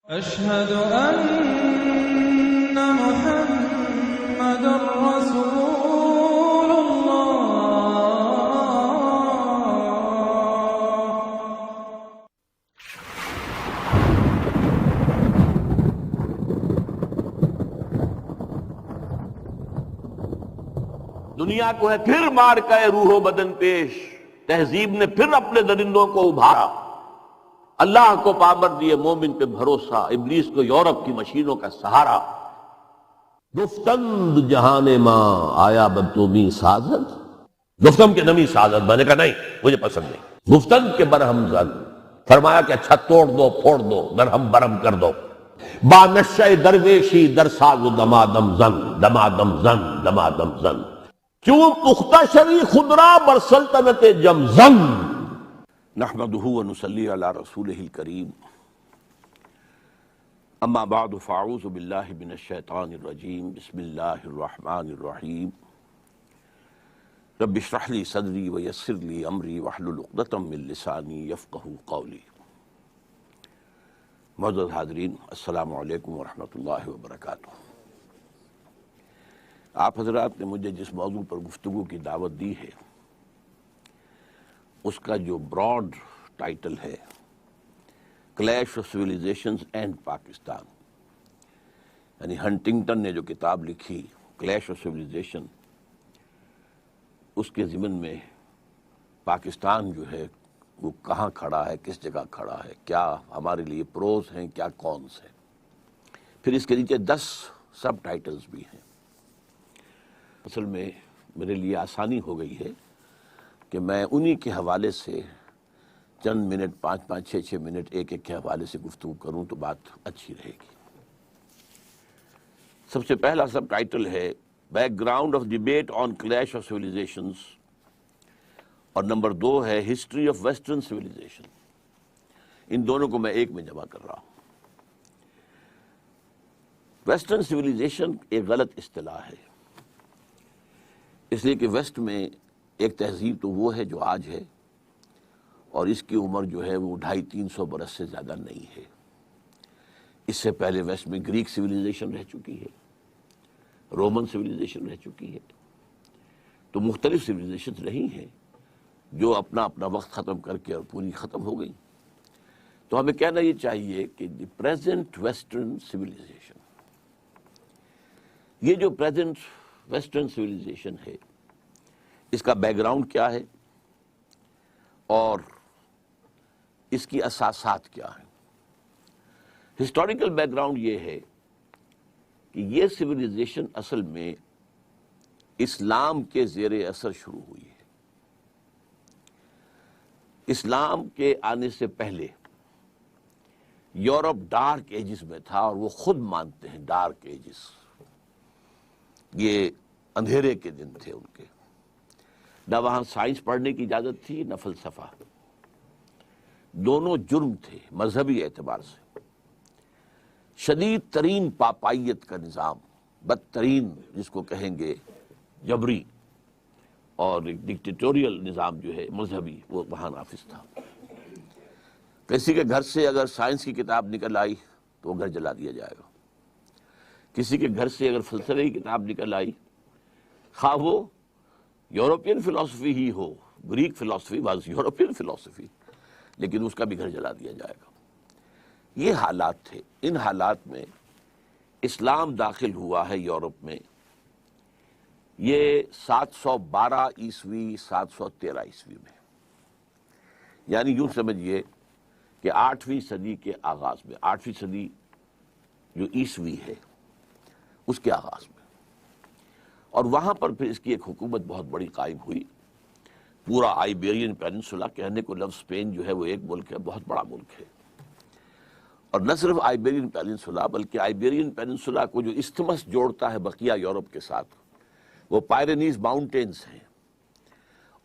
أشهد أن محمد رسول الله. دنیا کو ہے پھر مار کا روح و بدن پیش، تہذیب نے پھر اپنے درندوں کو ابھارا، اللہ کو پامر دیے مومن پہ بھروسہ، ابلیس کو یورپ کی مشینوں کا سہارا۔ گفتند جہان ماں آیا بدتومی سازد، گفتم کے نمی سازد، میں نے کہا نہیں مجھے پسند نہیں، گفتند کے برہم زن، فرمایا کہ اچھا توڑ دو پھوڑ دو درہم برہم کر دو، با نشہ درویشی در ساز و دمادم زن، دمادم زن دمادم زن، کیوں پختہ شوی خدرا بر سلطنت جمزن۔ نحمدہ ونصلی علی رسولہ الکریم، اما بعد فاعوذ باللہ من الشیطان الرجیم، بسم اللہ الرحمن الرحیم، رب اشرح لی صدری ویسر لی امری واحلل عقدۃ من لسانی یفقہوا قولی۔ معزز حاضرین، السلام علیکم ورحمۃ اللہ وبرکاتہ۔ آپ حضرات نے مجھے جس موضوع پر گفتگو کی دعوت دی ہے اس کا جو براڈ ٹائٹل ہے clash of civilisations and Pakistan, یعنی ہنٹنگٹن نے جو کتاب لکھی کلیش آف سویلائزیشن، اس کے ضمن میں پاکستان جو ہے وہ کہاں کھڑا ہے، کس جگہ کھڑا ہے، کیا ہمارے لیے پروز ہیں، کیا کونس ہیں، پھر اس کے نیچے 10 سب ٹائٹلز بھی ہیں۔ اصل میں میرے لیے آسانی ہو گئی ہے کہ میں انہی کے حوالے سے چند منٹ 5-5 6 منٹ ایک کے حوالے سے گفتگو کروں تو بات اچھی رہے گی۔ سب سے پہلا سب ٹائٹل ہے back ground of debate on clash of civilisations, اور نمبر 2 ہے ہسٹری آف ویسٹرن سویلائزیشن۔ ان دونوں کو میں ایک میں جمع کر رہا ہوں۔ ویسٹرن سویلائزیشن ایک غلط اصطلاح ہے، اس لیے کہ ویسٹ میں ایک تہذیب تو وہ ہے جو آج ہے، اور اس کی عمر جو ہے وہ 250-300 برس سے زیادہ نہیں ہے۔ اس سے پہلے ویسٹ میں گریک سویلائزیشن رہ چکی ہے، رومن سویلائزیشن رہ چکی ہے، تو مختلف سویلائزیشن رہی ہیں جو اپنا اپنا وقت ختم کر کے اور پوری ختم ہو گئی۔ تو ہمیں کہنا یہ چاہیے کہ دی پریزنٹ ویسٹرن سویلائزیشن، یہ جو پریزنٹ ویسٹرن سویلائزیشن ہے اس کا بیک گراؤنڈ کیا ہے اور اس کی اساسات کیا ہیں۔ ہسٹوریکل بیک گراؤنڈ یہ ہے کہ یہ سویلائزیشن اصل میں اسلام کے زیر اثر شروع ہوئی ہے۔ اسلام کے آنے سے پہلے یورپ ڈارک ایجز میں تھا، اور وہ خود مانتے ہیں ڈارک ایجز، یہ اندھیرے کے دن تھے ان کے، نہ وہاں سائنس پڑھنے کی اجازت تھی نہ فلسفہ، دونوں جرم تھے مذہبی اعتبار سے۔ شدید ترین پاپائیت کا نظام، بدترین جس کو کہیں گے جبری اور ایک ڈکٹیٹوریل نظام جو ہے مذہبی، وہ وہاں نافذ تھا۔ کسی کے گھر سے اگر سائنس کی کتاب نکل آئی تو وہ گھر جلا دیا جائے گا، کسی کے گھر سے اگر فلسفے کی کتاب نکل آئی، خواہ وہ یورپین فلسفی ہی ہو، گریک فلسفی واز یورپین فلسفی، لیکن اس کا بھی گھر جلا دیا جائے گا۔ یہ حالات تھے۔ ان حالات میں اسلام داخل ہوا ہے یورپ میں، یہ 712 عیسوی 713 عیسوی میں، یعنی یوں سمجھیے کہ 8ویں صدی کے آغاز میں، 8ویں صدی جو عیسوی ہے اس کے آغاز میں، اور وہاں پر پھر اس کی ایک حکومت بہت بڑی قائم ہوئی۔ پورا آئیبیرین پیننسولا، کہنے کو لفظ اسپین جو ہے وہ ایک ملک ہے، بہت بڑا ملک ہے، اور نہ صرف آئیبیرین پیننسولا بلکہ آئیبیرین پیننسولا کو جو استھمس جوڑتا ہے بقیہ یورپ کے ساتھ، وہ پائرینیز ماؤنٹینز ہیں،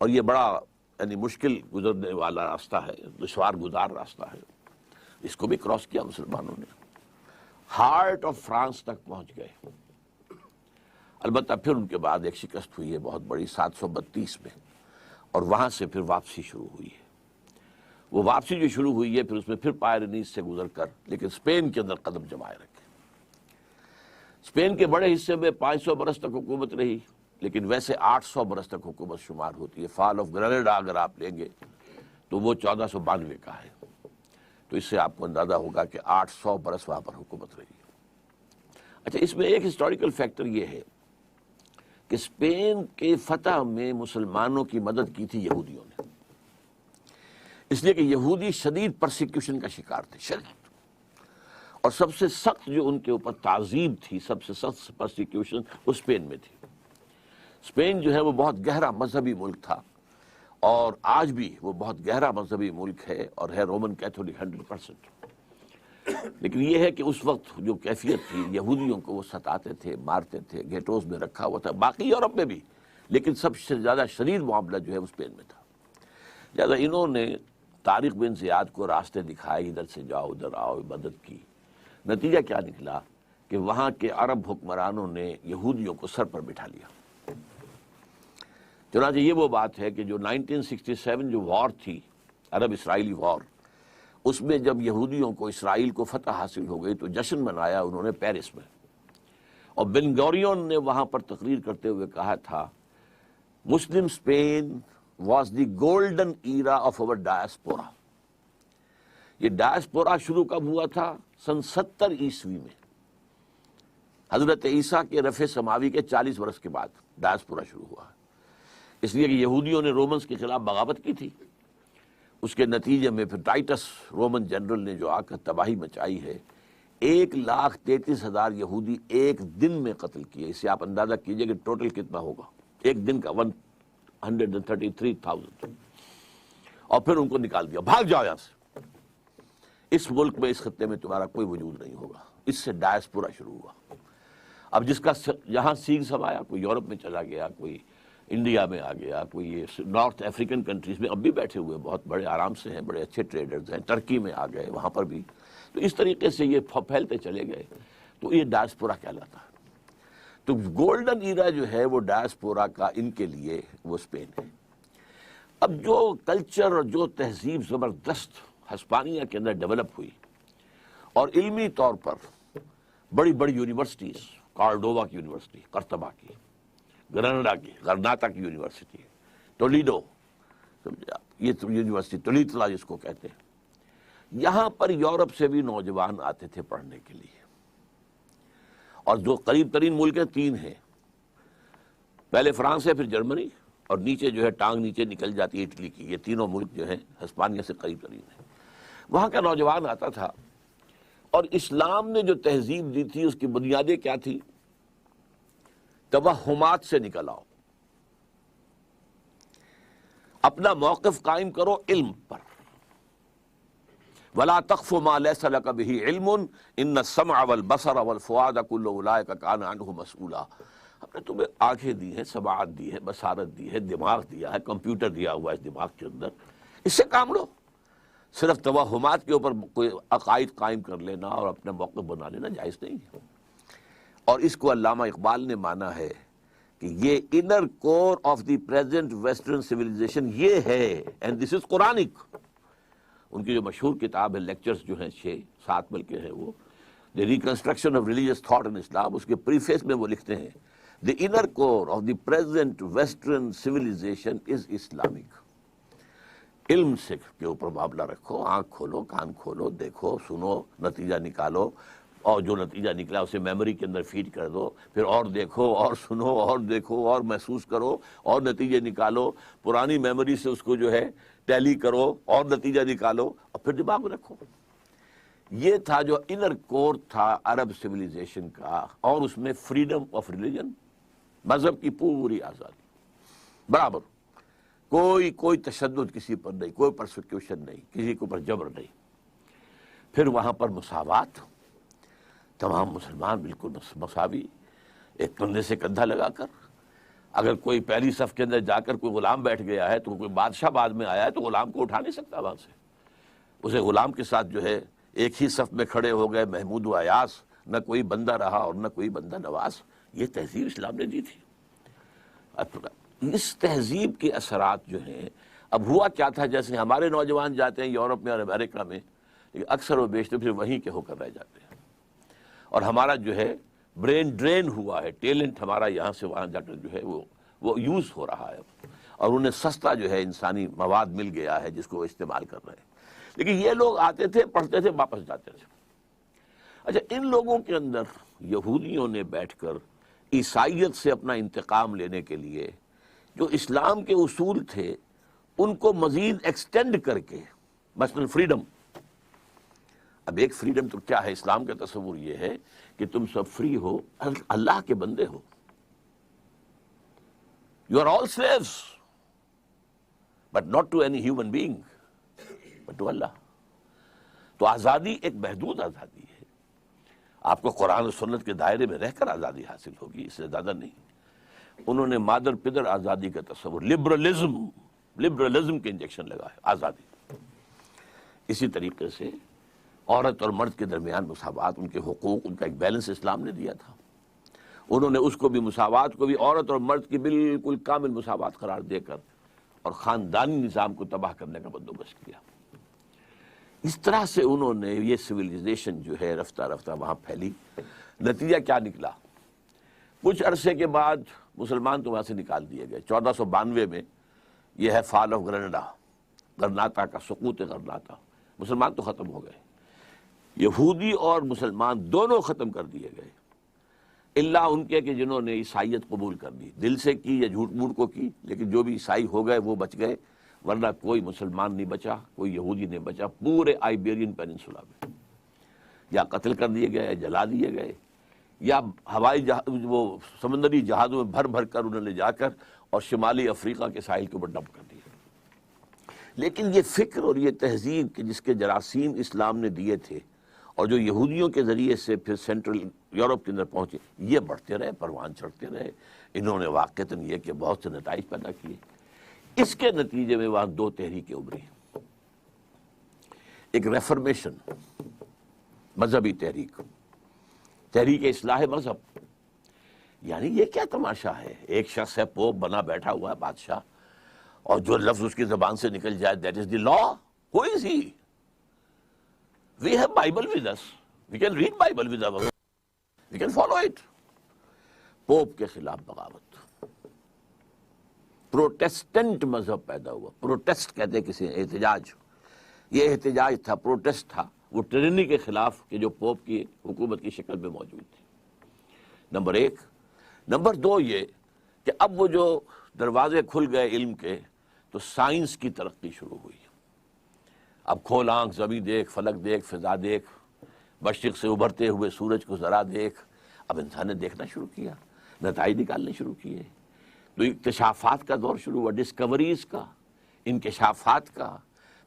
اور یہ بڑا یعنی مشکل گزرنے والا راستہ ہے، دشوار گزار راستہ ہے۔ اس کو بھی کراس کیا مسلمانوں نے، ہارٹ آف فرانس تک پہنچ گئے۔ البتہ پھر ان کے بعد ایک شکست ہوئی ہے بہت بڑی 732 میں، اور وہاں سے پھر واپسی شروع ہوئی ہے۔ وہ واپسی جو شروع ہوئی ہے پھر اس میں پھر پائرینیز سے گزر کر لیکن اسپین کے اندر قدم جمائے رکھے. اسپین کے بڑے حصے میں 500 برس تک حکومت رہی، لیکن ویسے 800 برس تک حکومت شمار ہوتی ہے. فال آف گریناڈا اگر آپ لیں گے تو وہ 1492 کا ہے، تو اس سے آپ کو اندازہ ہوگا کہ 800 برس وہاں پر حکومت رہی. اچھا، اس میں ایک ہسٹوریکل فیکٹر یہ ہے کہ اسپین کے فتح میں مسلمانوں کی مدد کی تھی یہودیوں نے، اس لیے کہ یہودی شدید پرسیکیوشن کا شکار تھے، شدید، اور سب سے سخت جو ان کے اوپر تعذیب تھی، سب سے سخت پرسیکیوشن وہ اسپین میں تھی. اسپین جو ہے وہ بہت گہرا مذہبی ملک تھا، اور آج بھی وہ بہت گہرا مذہبی ملک ہے اور ہے رومن کیتھولک 100%. لیکن یہ ہے کہ اس وقت جو کیفیت تھی، یہودیوں کو وہ ستاتے تھے، مارتے تھے، گیٹوز میں رکھا ہوا تھا، باقی یورپ میں بھی، لیکن سب سے زیادہ شدید معاملہ جو ہے وہ اسپین میں تھا. لہٰذا انہوں نے طارق بن زیاد کو راستے دکھائے، ادھر سے جاؤ ادھر آؤ، مدد کی. نتیجہ کیا نکلا کہ وہاں کے عرب حکمرانوں نے یہودیوں کو سر پر بٹھا لیا. چنانچہ یہ وہ بات ہے کہ جو 1967 جو وار تھی، عرب اسرائیلی وار، اس میں جب یہودیوں کو اسرائیل کو فتح حاصل ہو گئی تو جشن منایا انہوں نے پیرس میں، اور بن گوریون نے وہاں پر تقریر کرتے ہوئے کہا تھا Muslim Spain was the golden era of our diaspora. یہ ڈائسپورا شروع کب ہوا تھا؟ سن 70 عیسوی میں، حضرت عیسیٰ کے رفع سماوی کے 40 برس کے بعد ڈائسپورا شروع ہوا. اس لیے کہ یہودیوں نے رومنز کے خلاف بغاوت کی تھی، اس کے نتیجے میں پھر ٹائٹس رومن جنرل نے جو آ کر تباہی مچائی ہے، 1,33,000 یہودی ایک دن میں قتل کیے. اس سے آپ اندازہ کیجئے کہ ٹوٹل کتنا ہوگا ایک دن کا، 133,000. اور پھر ان کو نکال دیا، بھاگ جاؤ یہاں سے، اس ملک میں، اس خطے میں تمہارا کوئی وجود نہیں ہوگا. اس سے ڈائسپورا شروع ہوا. اب جس کا یہاں سیگ سمایا، کوئی یورپ میں چلا گیا، کوئی انڈیا میں آ گیا، کوئی یہ نارتھ افریقن کنٹریز میں اب بھی بیٹھے ہوئے بہت بڑے آرام سے ہیں، بڑے اچھے ٹریڈرز ہیں، ٹرکی میں آ گئے، وہاں پر بھی. تو اس طریقے سے یہ پھیلتے چلے گئے، تو یہ ڈائسپورا کہلاتا ہے. تو گولڈن ایرا جو ہے وہ ڈائسپورا کا ان کے لیے وہ اسپین ہے. اب جو کلچر اور جو تہذیب زبردست ہسپانیہ کے اندر ڈیولپ ہوئی، اور علمی طور پر بڑی بڑی یونیورسٹیز، کارڈووا کی یونیورسٹی، قرطبہ کی، گرناڈا کی، غرناطہ کی یونیورسٹی، ٹولیڈو، یہ یونیورسٹی تولیتلا جس کو کہتے ہیں، یہاں پر یورپ سے بھی نوجوان آتے تھے پڑھنے کے لیے. اور جو قریب ترین ملک ہیں 3 ہیں، پہلے فرانس ہے، پھر جرمنی، اور نیچے جو ہے ٹانگ نیچے نکل جاتی ہے اٹلی کی. یہ تینوں ملک جو ہیں ہسپانیہ سے قریب ترین ہیں. وہاں کا نوجوان آتا تھا، اور اسلام نے جو تہذیب دی تھی اس کی بنیادیں کیا تھی؟ توہمات سے نکل آؤ، اپنا موقف قائم کرو علم پر. وَلَا تَقْفُ مَا لَيْسَ لَكَ بِهِ عِلْمٌ إِنَّ السَّمْعَ وَالْبَصَرَ وَالْفُؤَادَ كُلُّ أُولَٰئِكَ كَانَ عَنْهُ مَسْئُولًا. ہم نے تمہیں آنکھیں دی ہیں، سماعت دی ہے، بصارت دی ہے، دماغ دیا ہے، کمپیوٹر دیا ہوا ہے اس دماغ کے اندر، اس سے کام لو. صرف توہمات کے اوپر کوئی عقائد قائم کر لینا اور اپنا موقف بنا لینا جائز نہیں ہے. اور اس کو علامہ اقبال نے مانا ہے کہ یہ inner core of the present western civilization یہ ہے، اینڈ دس از قرآنک. ان کی جو مشہور کتاب ہے، لیکچرز جو ہیں 6-7 بلکہ ہیں وہ، the reconstruction of religious thought in Islam, اس کے پریفیس میں وہ لکھتے ہیں the inner core of the present western civilization is Islamic. علم سے کے اوپر معاملہ رکھو، آنکھ کھولو، کان کھولو، دیکھو، سنو، نتیجہ نکالو، اور جو نتیجہ نکلا اسے میموری کے اندر فیڈ کر دو، پھر اور دیکھو اور سنو اور دیکھو اور محسوس کرو اور نتیجے نکالو، پرانی میموری سے اس کو جو ہے ٹیلی کرو اور نتیجہ نکالو، اور پھر دماغ میں رکھو. یہ تھا جو انر کور تھا عرب سویلائزیشن کا. اور اس میں فریڈم آف ریلیجن، مذہب کی پوری آزادی، برابر، کوئی تشدد کسی پر نہیں، کوئی پرسیکیوشن نہیں، کسی کے اوپر جبر نہیں. پھر وہاں پر مساوات، تمام مسلمان بالکل مساوی، ایک کندھے سے کندھا لگا کر. اگر کوئی پہلی صف کے اندر جا کر کوئی غلام بیٹھ گیا ہے تو کوئی بادشاہ بعد میں آیا ہے تو غلام کو اٹھا نہیں سکتا وہاں سے. اسے غلام کے ساتھ جو ہے ایک ہی صف میں کھڑے ہو گئے محمود و ایاز، نہ کوئی بندہ رہا اور نہ کوئی بندہ نواز. یہ تہذیب اسلام نے دی تھی. اس تہذیب کے اثرات جو ہیں اب ہوا کیا تھا، جیسے ہمارے نوجوان جاتے ہیں یورپ میں اور امریکہ میں، لیکن اکثر و بیشتر پھر وہیں کے ہو کر رہ جاتے ہیں، اور ہمارا جو ہے برین ڈرین ہوا ہے، ٹیلنٹ ہمارا یہاں سے وہاں جا کر جو ہے وہ یوز ہو رہا ہے، اور انہیں سستا جو ہے انسانی مواد مل گیا ہے جس کو وہ استعمال کر رہے ہیں۔ لیکن یہ لوگ آتے تھے، پڑھتے تھے، واپس جاتے تھے۔ اچھا، ان لوگوں کے اندر یہودیوں نے بیٹھ کر عیسائیت سے اپنا انتقام لینے کے لیے جو اسلام کے اصول تھے ان کو مزید ایکسٹینڈ کر کے، مثلا فریڈم، اب ایک فریڈم تو کیا ہے، اسلام کا تصور یہ ہے کہ تم سب فری ہو، اللہ کے بندے ہو، you are all slaves but not to any human being but to اللہ۔ تو آزادی ایک محدود آزادی ہے، آپ کو قرآن و سنت کے دائرے میں رہ کر آزادی حاصل ہوگی، اس سے زیادہ نہیں۔ انہوں نے مادر پدر آزادی کا تصور، لبرلزم کے انجیکشن لگا ہے آزادی۔ اسی طریقے سے عورت اور مرد کے درمیان مساوات، ان کے حقوق، ان کا ایک بیلنس اسلام نے دیا تھا، انہوں نے اس کو بھی، مساوات کو بھی عورت اور مرد کی بالکل کامل مساوات قرار دے کر اور خاندانی نظام کو تباہ کرنے کا بندوبست کیا۔ اس طرح سے انہوں نے یہ سویلائزیشن جو ہے رفتہ رفتہ وہاں پھیلی۔ نتیجہ کیا نکلا؟ کچھ عرصے کے بعد مسلمان تو وہاں سے نکال دیے گئے۔ 1492 میں یہ ہے فال آف گرناڈا، غرناطہ کا سقوط غرناطہ، مسلمان تو ختم ہو گئے، یہودی اور مسلمان دونوں ختم کر دیے گئے، اللہ ان کے کہ جنہوں نے عیسائیت قبول کر لی، دل سے کی یا جھوٹ موٹ کو کی، لیکن جو بھی عیسائی ہو گئے وہ بچ گئے، ورنہ کوئی مسلمان نہیں بچا، کوئی یہودی نہیں بچا پورے آئیبیرین پیننسولا میں۔ یا قتل کر دیے گئے، جلا دیے گئے، یا ہوائی وہ سمندری جہازوں میں بھر بھر کر انہوں نے جا کر اور شمالی افریقہ کے ساحل کے اوپر ڈمپ کر دیا۔ لیکن یہ فکر اور یہ تہذیب کہ جس کے جراثیم اسلام نے دیے تھے اور جو یہودیوں کے ذریعے سے پھر سینٹرل یورپ کے اندر پہنچے، یہ بڑھتے رہے، پروان چڑھتے رہے۔ انہوں نے واقعتاً یہ کہ بہت سے نتائج پیدا کیے۔ اس کے نتیجے میں وہاں دو تحریکیں ابھری، ایک ریفرمیشن، مذہبی تحریک، تحریک اصلاح مذہب۔ یعنی یہ کیا تماشا ہے، ایک شخص ہے پوپ بنا بیٹھا ہوا ہے بادشاہ، اور جو لفظ اس کی زبان سے نکل جائے that is the law. Who is he? We have Bible with us, we can read Bible with اور we can follow it. Pope کے خلاف بغاوت، پروٹیسٹنٹ مذہب پیدا ہوا، پروٹیسٹ کہتے ہیں کسی احتجاج، یہ احتجاج تھا، پروٹیسٹ تھا، وہ ٹرینی کے خلاف کہ جو پوپ کی حکومت کی شکل میں موجود تھی۔ نمبر ایک۔ نمبر دو یہ کہ اب وہ جو دروازے کھل گئے علم کے، تو سائنس کی ترقی شروع ہوئی۔ اب کھول آنکھ، زمین دیکھ، فلک دیکھ، فضا دیکھ، مشرق سے ابھرتے ہوئے سورج کو ذرا دیکھ۔ اب انسان نے دیکھنا شروع کیا، نتائج نکالنے شروع کیے، تو اکتشافات کا دور شروع ہوا، ڈسکوریز کا، انکشافات کا،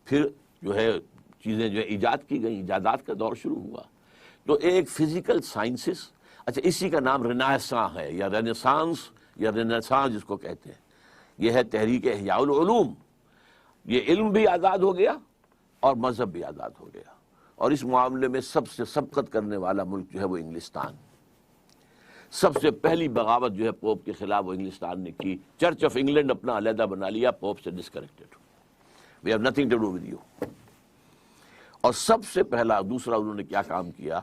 پھر جو ہے چیزیں جو ہے ایجاد کی گئیں، ایجادات کا دور شروع ہوا۔ تو ایک فزیکل سائنسز، اچھا اسی کا نام رینیساں ہے، یا رینیسانس یا رینیسانس جس کو کہتے ہیں، یہ ہے تحریک احیاء العلوم۔ یہ علم بھی آزاد ہو گیا اور مذہب بھی آزاد ہو گیا، اور اس معاملے میں سب سے سبقت کرنے والا ملک جو ہے وہ انگلستان۔ سب سے پہلی بغاوت جو ہے پوپ کے خلاف وہ انگلستان نے کی۔ چرچ آف انگلینڈ اپنا علیحدہ بنا لیا، پوپ سے disconnected, we have nothing to do with you. اور سب سے پہلا دوسرا انہوں نے کیا کام کیا؟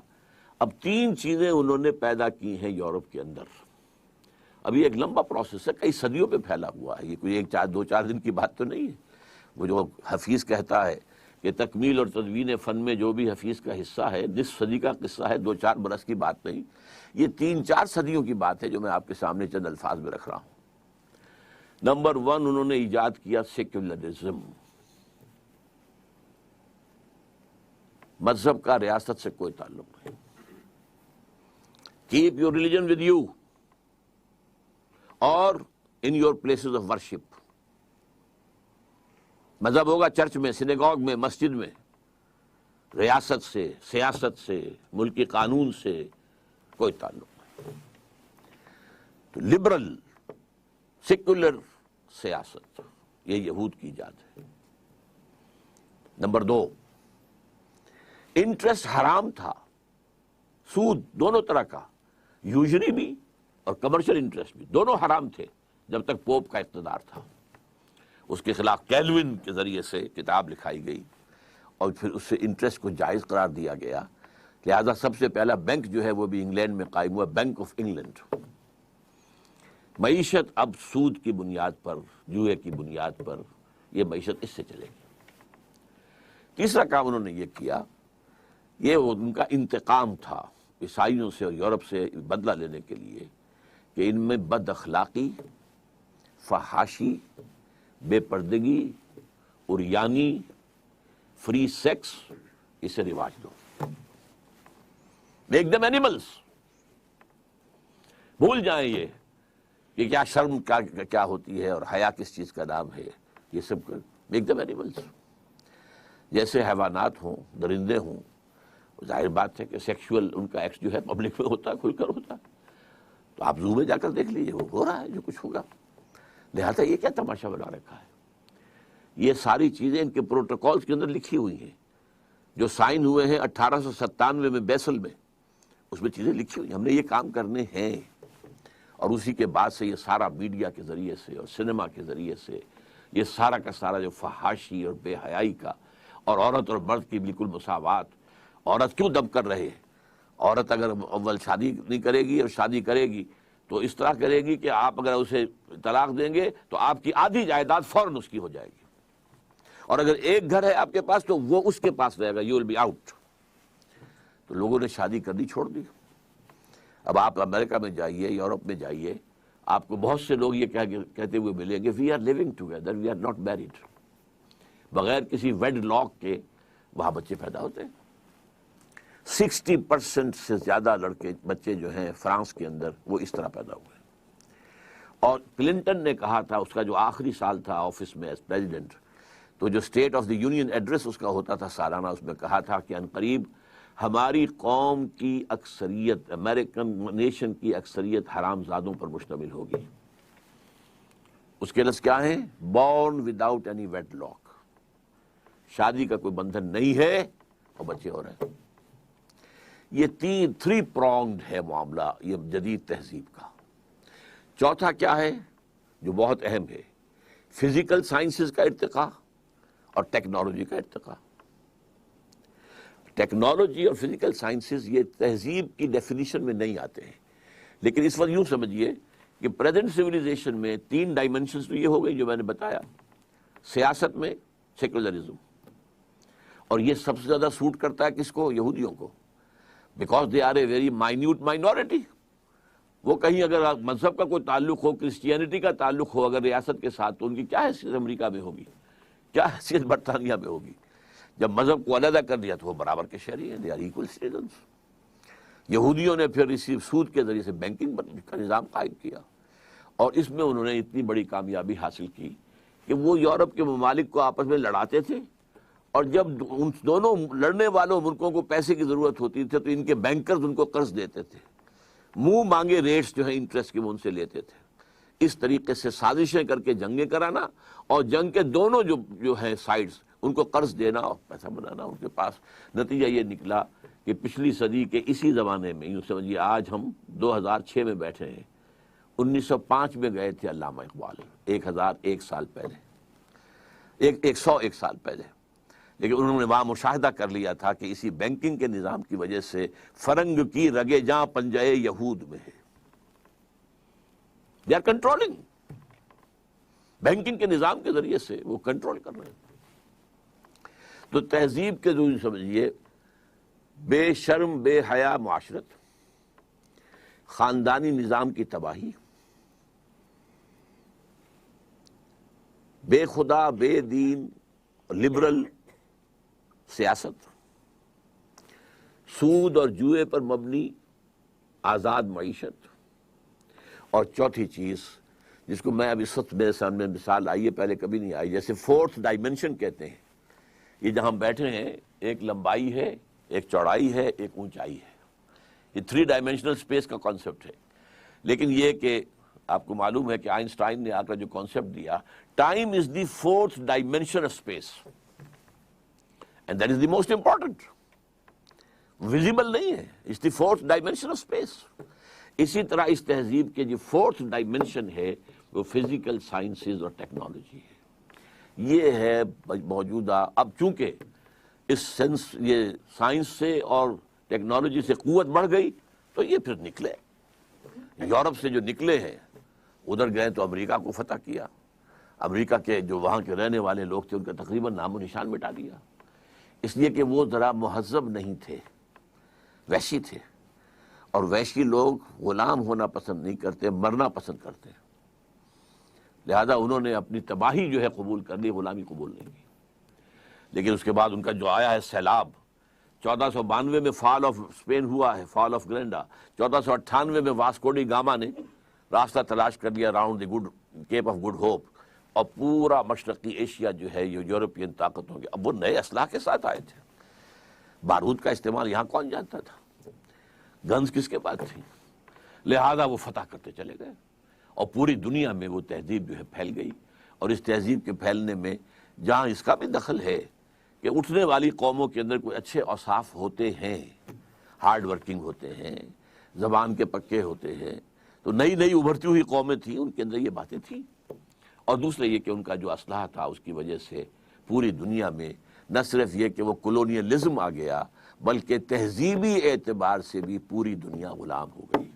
اب تین چیزیں انہوں نے پیدا کی ہیں یورپ کے اندر۔ اب یہ ایک لمبا پروسیس ہے، کئی صدیوں پہ پھیلا ہوا ہے، یہ کوئی ایک دو چار دن کی بات تو نہیں ہے۔ وہ جو حفیظ کہتا ہے کہ تکمیل اور تدوین فن میں جو بھی حفیظ کا حصہ ہے، 10 صدی کا قصہ ہے، 2-4 برس کی بات نہیں، یہ 3-4 صدیوں کی بات ہے جو میں آپ کے سامنے چند الفاظ میں رکھ رہا ہوں۔ نمبر 1 انہوں نے ایجاد کیا سیکولرزم، مذہب کا ریاست سے کوئی تعلق نہیں، keep your religion with you اور in your places of worship. مذہب ہوگا چرچ میں، سینیگوگ میں، مسجد میں، ریاست سے، سیاست سے، ملکی قانون سے کوئی تعلق نہیں۔ تو لبرل سیکولر سیاست یہ یہود کی ایجاد ہے۔ نمبر 2، انٹرسٹ حرام تھا، سود دونوں طرح کا، یوزری بھی اور کمرشل انٹرسٹ بھی، دونوں حرام تھے جب تک پوپ کا اقتدار تھا۔ اس کے خلاف کیلوین کے ذریعے سے کتاب لکھائی گئی اور پھر اس سے انٹرسٹ کو جائز قرار دیا گیا. لہذا سب سے پہلا بینک جو ہے وہ بھی انگلینڈ میں قائم ہوا, بینک آف انگلینڈ. معیشت اب سود کی بنیاد پر, جوئے کی بنیاد پر, یہ معیشت اس سے چلے گی. تیسرا کام انہوں نے یہ کیا, یہ ان کا انتقام تھا عیسائیوں سے اور یورپ سے بدلہ لینے کے لیے کہ ان میں بد اخلاقی, فحاشی, بے پردگی, عریانی, فری سیکس, اسے رواج دو. Make them animals. بھول جائیں یہ کہ کیا شرم کیا ہوتی ہے اور حیا کس چیز کا نام ہے. یہ سب میک دم اینیملز. جیسے حیوانات ہوں, درندے ہوں. ظاہر بات ہے کہ سیکشول ان کا ایکٹ جو ہے پبلک میں ہوتا ہے, کھل کر ہوتا ہے. تو آپ زو میں جا کر دیکھ لیجیے, وہ ہو رہا ہے جو کچھ ہوگا. لہٰذا یہ کیا تماشا بنا رکھا ہے. یہ ساری چیزیں ان کے پروٹوکولز کے اندر لکھی ہوئی ہیں جو سائن ہوئے ہیں 1897 میں بیسل میں. اس میں چیزیں لکھی ہوئی ہیں, ہم نے یہ کام کرنے ہیں. اور اسی کے بعد سے یہ سارا میڈیا کے ذریعے سے اور سنیما کے ذریعے سے یہ سارا کا سارا جو فحاشی اور بے حیائی کا, اور عورت اور مرد کی بالکل مساوات. عورت کیوں دب کر رہے؟ عورت اگر اول شادی نہیں کرے گی اور شادی کرے گی تو اس طرح کرے گی کہ آپ اگر اسے طلاق دیں گے تو آپ کی آدھی جائیداد فوراً اس کی ہو جائے گی. اور اگر ایک گھر ہے آپ کے پاس تو وہ اس کے پاس رہے گا, یو ول بی آؤٹ. تو لوگوں نے شادی کرنی چھوڑ دی. اب آپ امریکہ میں جائیے, یورپ میں جائیے, آپ کو بہت سے لوگ یہ کہتے ہوئے ملیں گے, we are living together, we are not married. بغیر کسی ویڈ لاک کے وہاں بچے پیدا ہوتے ہیں. 60% سے زیادہ بچے جو ہیں فرانس کے اندر وہ اس طرح پیدا ہوئے. اور کلنٹن نے کہا تھا, اس کا جو آخری سال تھا آفس میں ایز پریزیڈنٹ, تو جو state of the union address اس کا ہوتا تھا سالانہ, اس میں کہا تھا کہ عنقریب ہماری قوم کی اکثریت, امریکن نیشن کی اکثریت حرام زادوں پر مشتمل ہوگی. اس کے لفظ کیا ہیں؟ Born without any wedlock. شادی کا کوئی بندھن نہیں ہے اور بچے ہو رہے ہیں. یہ 3 پرونگڈ ہے معاملہ یہ جدید تہذیب کا. چوتھا کیا ہے جو بہت اہم ہے؟ فزیکل سائنسز کا ارتقاء اور ٹیکنالوجی کا ارتقاء. ٹیکنالوجی اور فزیکل سائنسز یہ تہذیب کی ڈیفینیشن میں نہیں آتے ہیں, لیکن اس وقت یوں سمجھیے کہ پریزنٹ سویلائزیشن میں 3 ڈائمنشنز تو یہ ہو گئی جو میں نے بتایا. سیاست میں سیکولرزم, اور یہ سب سے زیادہ سوٹ کرتا ہے کس کو؟ یہودیوں کو, because they are a very minute minority. وہ کہیں اگر مذہب کا کوئی تعلق ہو, کرسچینٹی کا تعلق ہو اگر ریاست کے ساتھ, تو ان کی کیا حیثیت امریکہ میں ہوگی, کیا حیثیت برطانیہ میں ہوگی. جب مذہب کو علیحدہ کر دیا تو وہ برابر کے شہری ہیں, دے آر ایکول سٹیزنز. یہودیوں نے پھر اسی سود کے ذریعے سے بینکنگ کا نظام قائم کیا, اور اس میں انہوں نے اتنی بڑی کامیابی حاصل کی کہ وہ یورپ کے ممالک کو آپس میں لڑاتے تھے, اور جب ان دونوں لڑنے والوں ملکوں کو پیسے کی ضرورت ہوتی تھی تو ان کے بینکرز ان کو قرض دیتے تھے, منہ مانگے ریٹس جو ہیں انٹرسٹ کے وہ ان سے لیتے تھے. اس طریقے سے سازشیں کر کے جنگیں کرانا, اور جنگ کے دونوں جو ہیں سائڈز ان کو قرض دینا اور پیسہ بنانا ان کے پاس. نتیجہ یہ نکلا کہ پچھلی صدی کے اسی زمانے میں, یوں سمجھیے آج ہم 2006 میں بیٹھے ہیں, 1905 میں گئے تھے علامہ اقبال, 1001 سال پہلے, 101 سال پہلے. لیکن انہوں نے وہاں مشاہدہ کر لیا تھا کہ اسی بینکنگ کے نظام کی وجہ سے فرنگ کی رگے جاں پنجے یہود میں ہے. They are controlling. بینکنگ کے نظام کے ذریعے سے وہ کنٹرول کر رہے ہیں. تو تہذیب کے جو سمجھیے بے شرم بے حیا معاشرت, خاندانی نظام کی تباہی, بے خدا بے دین لبرل سیاست, سود اور جوئے پر مبنی آزاد معیشت, اور چوتھی چیز جس کو میں اب اس وقت میرے سامنے مثال آئی ہے, پہلے کبھی نہیں آئی, جیسے 4th ڈائمنشن کہتے ہیں. یہ جہاں بیٹھے ہیں ایک لمبائی ہے, ایک چوڑائی ہے, ایک اونچائی ہے. یہ 3 ڈائمنشنل اسپیس کا کانسیپٹ ہے. لیکن یہ کہ آپ کو معلوم ہے کہ آئنسٹائن نے آ کر جو کانسیپٹ دیا, time is the 4th dimension of space, and that is the most important. Visible نہیں ہے, it's the 4th dimension of space. اسی طرح اس تہذیب کے جو 4th ڈائمنشن ہے وہ فزیکل سائنسز اور ٹیکنالوجی ہے. یہ ہے موجودہ. اب چونکہ اس سینس یہ سائنس سے اور ٹیکنالوجی سے قوت بڑھ گئی تو یہ پھر نکلے. یورپ سے جو نکلے ہیں ادھر گئے تو امریکہ کو فتح کیا. امریکہ کے جو وہاں کے رہنے والے لوگ تھے ان کا تقریباً نام و نشان مٹا دیا، اس لیے کہ وہ ذرا مہذب نہیں تھے، وحشی تھے. اور وحشی لوگ غلام ہونا پسند نہیں کرتے، مرنا پسند کرتے ہیں. لہذا انہوں نے اپنی تباہی جو ہے قبول کر لی، غلامی قبول نہیں کی. لیکن اس کے بعد ان کا جو آیا ہے سیلاب، 1492 میں فال آف اسپین ہوا ہے، فال آف گرینڈا. 1498 میں واسکو ڈی گاما نے راستہ تلاش کر لیا round the good Cape of Good Hope, اور پورا مشرقی ایشیا جو ہے یہ یورپین طاقتوں کے، اب وہ نئے اسلحہ کے ساتھ آئے تھے. بارود کا استعمال یہاں کون جانتا تھا، گنز کس کے پاس تھی. لہذا وہ فتح کرتے چلے گئے اور پوری دنیا میں وہ تہذیب جو ہے پھیل گئی. اور اس تہذیب کے پھیلنے میں جہاں اس کا بھی دخل ہے کہ اٹھنے والی قوموں کے اندر کوئی اچھے اوصاف ہوتے ہیں، ہارڈ ورکنگ ہوتے ہیں، زبان کے پکے ہوتے ہیں، تو نئی نئی ابھرتی ہوئی قومیں تھیں، ان کے اندر یہ باتیں تھیں. اور دوسرے یہ کہ ان کا جو اسلحہ تھا اس کی وجہ سے پوری دنیا میں نہ صرف یہ کہ وہ کولونیلزم آ گیا بلکہ تہذیبی اعتبار سے بھی پوری دنیا غلام ہو گئی.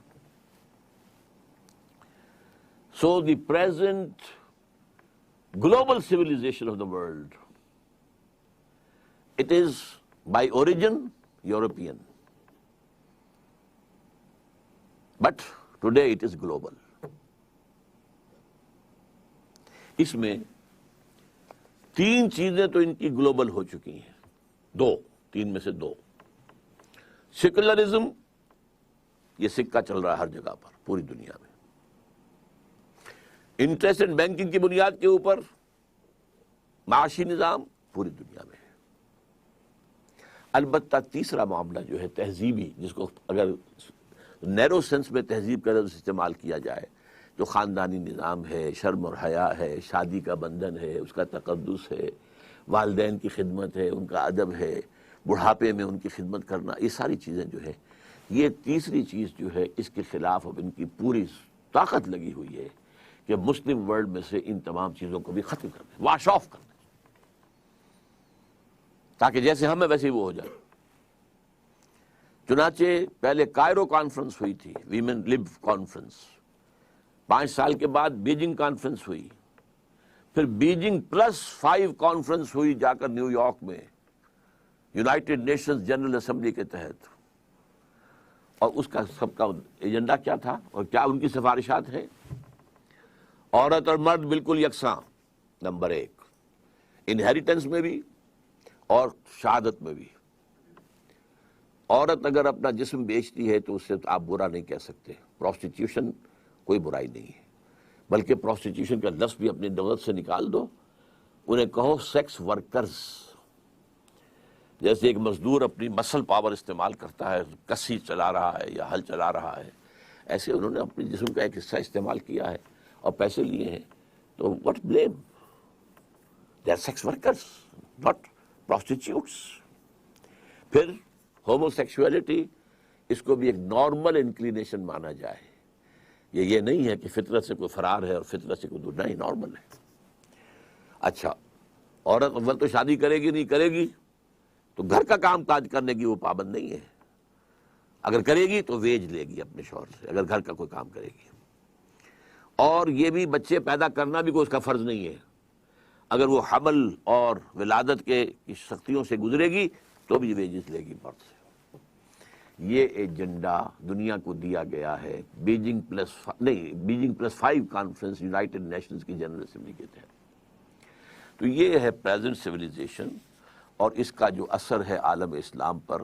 So the present global civilization of the world, it is by origin European, but today it is global. اس میں تین چیزیں تو ان کی گلوبل ہو چکی ہیں، تین میں سے دو. سیکولرزم، یہ سکہ چل رہا ہے ہر جگہ پر پوری دنیا میں. انٹرسٹ اینڈ بینکنگ کی بنیاد کے اوپر معاشی نظام پوری دنیا میں ہے. البتہ تیسرا معاملہ جو ہے تہذیبی، جس کو اگر نیرو سینس میں تہذیب کا لفظ استعمال کیا جائے، جو خاندانی نظام ہے، شرم اور حیا ہے، شادی کا بندھن ہے، اس کا تقدس ہے، والدین کی خدمت ہے، ان کا ادب ہے، بڑھاپے میں ان کی خدمت کرنا، یہ ساری چیزیں جو ہے، یہ تیسری چیز جو ہے اس کے خلاف اب ان کی پوری طاقت لگی ہوئی ہے کہ مسلم ورلڈ میں سے ان تمام چیزوں کو بھی ختم کر دیں، واش آف کر دیں، تاکہ جیسے ہم ہیں ویسے ہی وہ ہو جائے. چنانچہ پہلے کائرو کانفرنس ہوئی تھی، ویمن لب کانفرنس، 5 سال کے بعد بیجنگ کانفرنس ہوئی، پھر بیجنگ +5 کانفرنس ہوئی جا کر نیو یارک میں یونائٹڈ نیشنز جنرل اسمبلی کے تحت. اور اس کا سب کا ایجنڈا کیا تھا اور کیا ان کی سفارشات ہیں؟ عورت اور مرد بالکل یکساں، نمبر 1، انہیریٹنس میں بھی اور شہادت میں بھی. عورت اگر اپنا جسم بیچتی ہے تو اس سے آپ برا نہیں کہہ سکتے. پروسٹیٹیوشن کوئی برائی نہیں ہے، بلکہ پروسٹیٹیوشن کا لفظ بھی اپنی لغت سے نکال دو، انہیں کہو سیکس ورکرز. جیسے ایک مزدور اپنی مسل پاور استعمال کرتا ہے، کسی چلا رہا ہے یا ہل چلا رہا ہے، ایسے انہوں نے اپنے جسم کا ایک حصہ استعمال کیا ہے اور پیسے لیے ہیں. تو what blame? They are sex workers, not prostitutes. پھر ہومو سیکشولیٹی، اس کو بھی ایک نارمل انکلینیشن مانا جائے. یہ نہیں ہے کہ فطرت سے کوئی فرار ہے اور فطرت سے کوئی دور، نہیں، نارمل ہے. اچھا، عورت اول تو شادی کرے گی نہیں کرے گی تو گھر کا کام کاج کرنے کی وہ پابند نہیں ہے. اگر کرے گی تو ویج لے گی اپنے شوہر سے، اگر گھر کا کوئی کام کرے گی. اور یہ بھی بچے پیدا کرنا بھی کوئی اس کا فرض نہیں ہے. اگر وہ حمل اور ولادت کے سختیوں سے گزرے گی تو بھی ویجز لے گی مرد سے. یہ ایجنڈا دنیا کو دیا گیا ہے بیجنگ +5 کانفرنس یونائٹڈ نیشنز کی جنرل اسمبلی کے تحت. تو یہ ہے پریزنٹ سویلائزیشن اور اس کا جو اثر ہے عالم اسلام پر،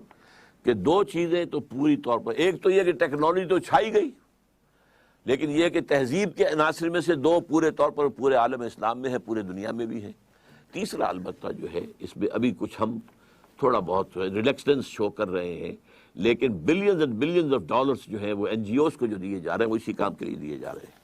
کہ دو چیزیں تو پوری طور پر، ایک تو یہ کہ ٹیکنالوجی تو چھائی گئی، لیکن یہ کہ تہذیب کے عناصر میں سے دو پورے طور پر پورے عالم اسلام میں ہے، پورے دنیا میں بھی ہے. تیسرا البتہ جو ہے اس میں ابھی کچھ ہم تھوڑا بہت ریلیکسٹنس شو کر رہے ہیں، لیکن billions and billions of dollars جو ہیں وہ NGOs کو جو دیے جا رہے ہیں وہ اسی کام کے لیے دیے جا رہے ہیں.